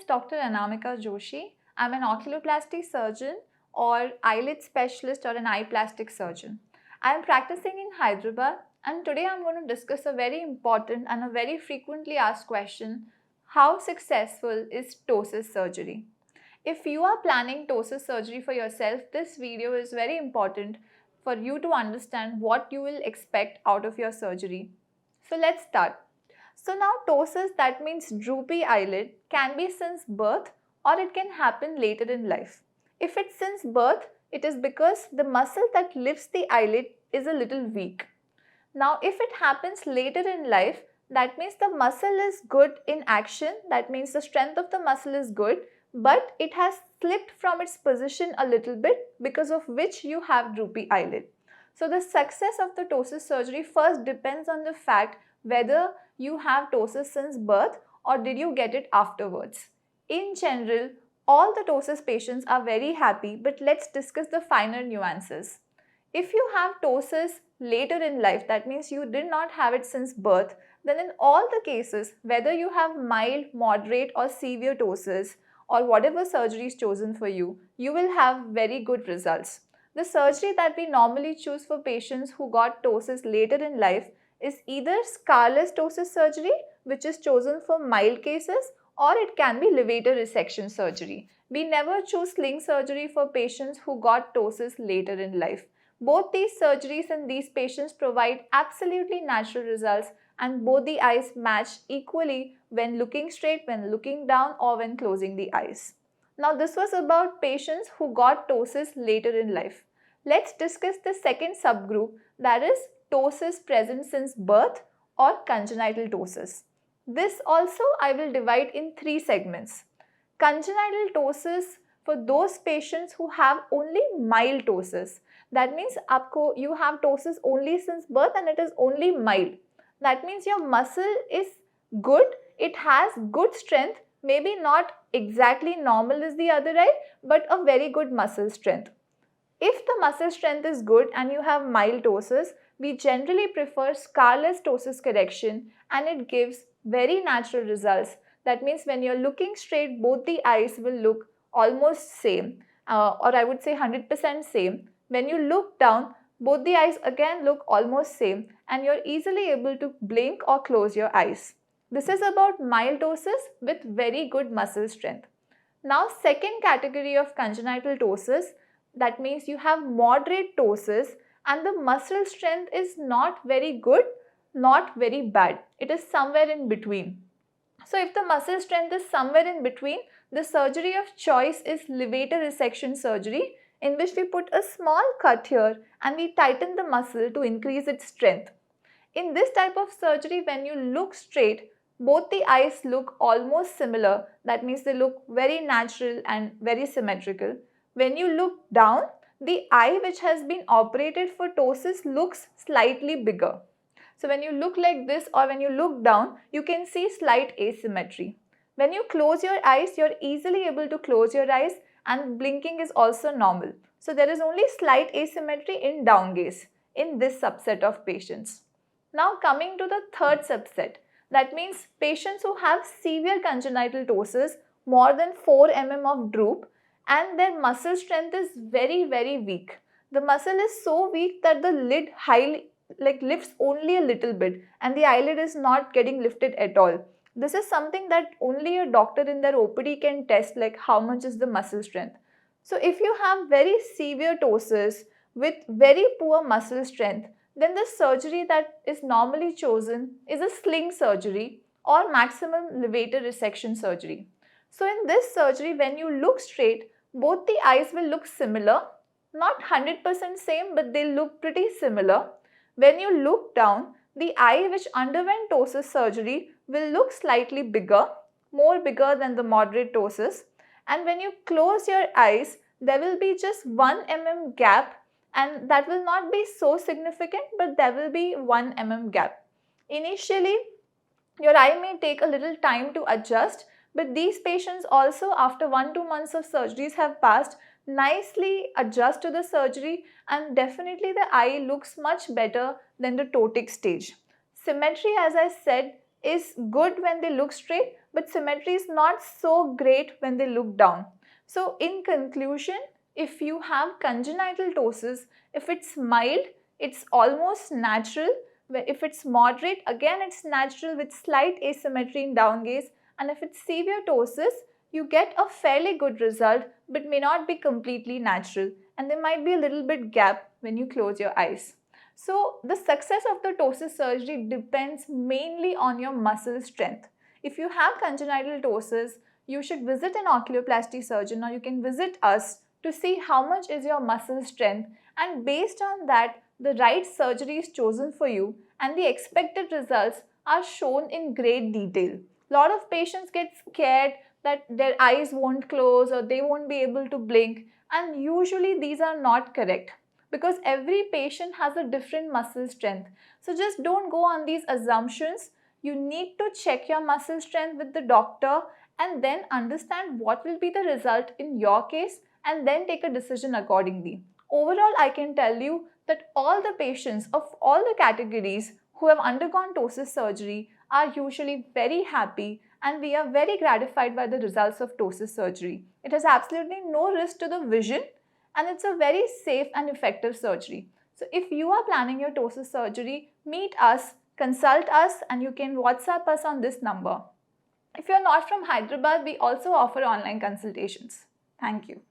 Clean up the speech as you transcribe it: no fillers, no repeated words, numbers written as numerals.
is Dr. Anamika Joshi. I'm an oculoplasty surgeon or eyelid specialist or an eye plastic surgeon. I am practicing in Hyderabad and today I'm going to discuss a very important and a very frequently asked question: how successful is PTOSIS surgery? If you are planning PTOSIS surgery for yourself, this video is very important for you to understand what you will expect out of your surgery. So let's start. So now PTOSIS, that means droopy eyelid, can be since birth or it can happen later in life. If it's since birth, it is because the muscle that lifts the eyelid is a little weak. Now if it happens later in life, that means the muscle is good in action, that means the strength of the muscle is good, but it has slipped from its position a little bit, because of which you have droopy eyelid. So the success of the PTOSIS surgery first depends on the fact whether you have PTOSIS since birth or did you get it afterwards. In general, all the PTOSIS patients are very happy, but let's discuss the finer nuances. If you have PTOSIS later in life, that means you did not have it since birth, then in all the cases, whether you have mild, moderate or severe PTOSIS or whatever surgery is chosen for you, you will have very good results. The surgery that we normally choose for patients who got PTOSIS later in life is either scarless PTOSIS surgery, which is chosen for mild cases, or it can be levator resection surgery. We never choose sling surgery for patients who got PTOSIS later in life. Both these surgeries in these patients provide absolutely natural results, and both the eyes match equally when looking straight, when looking down or when closing the eyes. Now this was about patients who got PTOSIS later in life. Let's discuss the second subgroup, that is PTOSIS present since birth or congenital PTOSIS. This also I will divide in three segments. Congenital PTOSIS for those patients who have only mild PTOSIS. That means you have PTOSIS only since birth and it is only mild. That means your muscle is good, it has good strength, maybe not exactly normal as the other eye, but a very good muscle strength. If the muscle strength is good and you have mild PTOSIS, we generally prefer scarless PTOSIS correction and it gives very natural results. That means when you're looking straight, both the eyes will look almost same, or I would say 100% same. When you look down, both the eyes again look almost same and you're easily able to blink or close your eyes. This is about mild PTOSIS with very good muscle strength. Now second category of congenital PTOSIS, that means you have moderate PTOSIS and the muscle strength is not very good, not very bad. It is somewhere in between. So if the muscle strength is somewhere in between, the surgery of choice is levator resection surgery, in which we put a small cut here and we tighten the muscle to increase its strength. In this type of surgery, when you look straight, both the eyes look almost similar. That means they look very natural and very symmetrical. When you look down, the eye which has been operated for PTOSIS looks slightly bigger. So when you look like this or when you look down, you can see slight asymmetry. When you close your eyes, you're easily able to close your eyes and blinking is also normal. So there is only slight asymmetry in down gaze in this subset of patients. Now coming to the third subset, that means patients who have severe congenital PTOSIS, more than 4 mm of droop, and their muscle strength is very, very weak. The muscle is so weak that the lid lifts only a little bit and the eyelid is not getting lifted at all. This is something that only a doctor in their OPD can test, like how much is the muscle strength. So if you have very severe PTOSIS with very poor muscle strength, then the surgery that is normally chosen is a sling surgery or maximum levator resection surgery. So in this surgery, when you look straight, both the eyes will look similar, not 100% same, but they look pretty similar. When you look down, the eye which underwent PTOSIS surgery will look slightly bigger, more bigger than the moderate PTOSIS. And when you close your eyes, there will be just 1 mm gap, and that will not be so significant, but there will be 1 mm gap. Initially, your eye may take a little time to adjust, but these patients also, after 1-2 months of surgeries have passed, nicely adjust to the surgery and definitely the eye looks much better than the ptotic stage. Symmetry, as I said, is good when they look straight, but symmetry is not so great when they look down. So in conclusion, if you have congenital ptosis, if it's mild, it's almost natural. If it's moderate, again it's natural with slight asymmetry in down gaze. And if it's severe ptosis, you get a fairly good result but may not be completely natural, and there might be a little bit gap when you close your eyes. So the success of the ptosis surgery depends mainly on your muscle strength. If you have congenital ptosis, you should visit an oculoplasty surgeon, or you can visit us to see how much is your muscle strength, and based on that the right surgery is chosen for you and the expected results are shown in great detail. A lot of patients get scared that their eyes won't close or they won't be able to blink, and usually these are not correct because every patient has a different muscle strength. So just don't go on these assumptions. You need to check your muscle strength with the doctor and then understand what will be the result in your case and then take a decision accordingly. Overall, I can tell you that all the patients of all the categories who have undergone ptosis surgery are usually very happy, and we are very gratified by the results of ptosis surgery. It has absolutely no risk to the vision, and it's a very safe and effective surgery. So if you are planning your ptosis surgery, meet us, consult us, and you can WhatsApp us on this number. If you are not from Hyderabad, we also offer online consultations. Thank you.